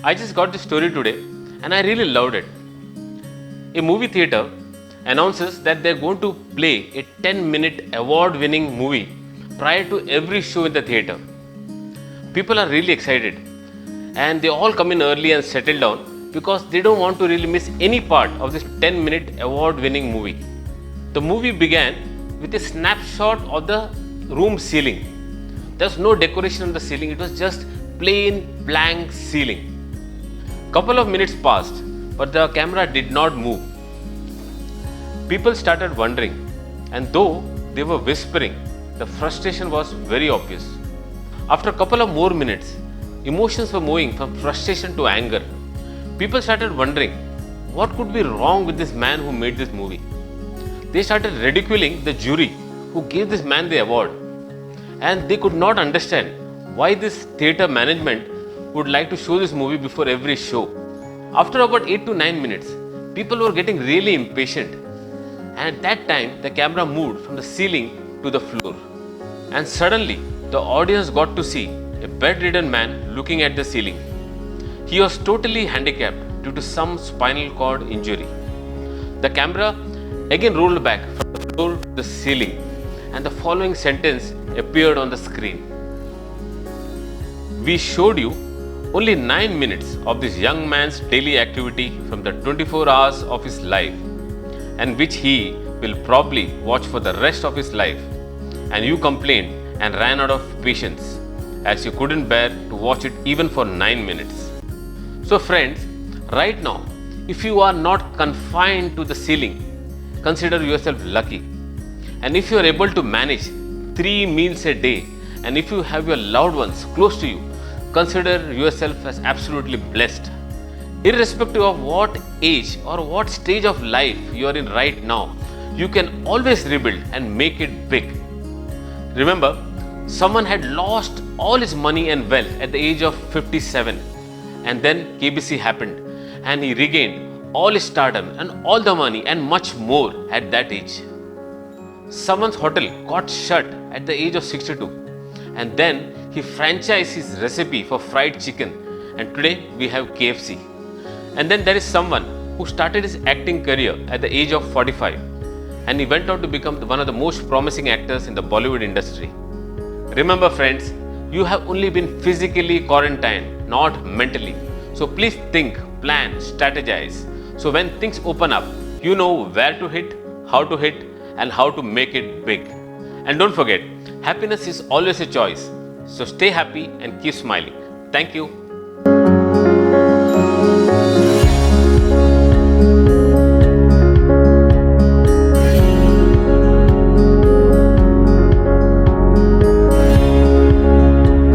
I just got this story today and I really loved it. A movie theater announces that they're going to play a 10-minute award-winning movie prior to every show in the theater. People are really excited and they all come in early and settle down because they don't want to really miss any part of this 10-minute award-winning movie. The movie began with a snapshot of the room ceiling. There's no decoration on the ceiling, it was just plain blank ceiling. Couple of minutes passed, but the camera did not move. People started wondering, and though they were whispering, the frustration was very obvious. After a couple of more minutes, emotions were moving from frustration to anger. People started wondering, what could be wrong with this man who made this movie? They started ridiculing the jury who gave this man the award. And they could not understand why this theatre management would like to show this movie before every show. After about 8 to 9 minutes, people were getting really impatient. And at that time, the camera moved from the ceiling to the floor. And suddenly, the audience got to see a bedridden man looking at the ceiling. He was totally handicapped due to some spinal cord injury. The camera again rolled back from the floor to the ceiling, and the following sentence appeared on the screen. We showed you only 9 minutes of this young man's daily activity from the 24 hours of his life, and which he will probably watch for the rest of his life. And you complained and ran out of patience as you couldn't bear to watch it even for 9 minutes. So friends, right now, if you are not confined to the ceiling, consider yourself lucky. And if you are able to manage 3 meals a day, and if you have your loved ones close to you, consider yourself as absolutely blessed. Irrespective of what age or what stage of life you are in right now, you can always rebuild and make it big. Remember, someone had lost all his money and wealth at the age of 57, and then KBC happened and he regained all his stardom and all the money and much more at that age. Someone's hotel got shut at the age of 62, and then he franchised his recipe for fried chicken, and today we have KFC. And then there is someone who started his acting career at the age of 45, and he went on to become one of the most promising actors in the Bollywood industry. Remember friends, you have only been physically quarantined, not mentally. So please think, plan, strategize. So when things open up, you know where to hit, and how to make it big. And don't forget, happiness is always a choice. So stay happy and keep smiling. Thank you.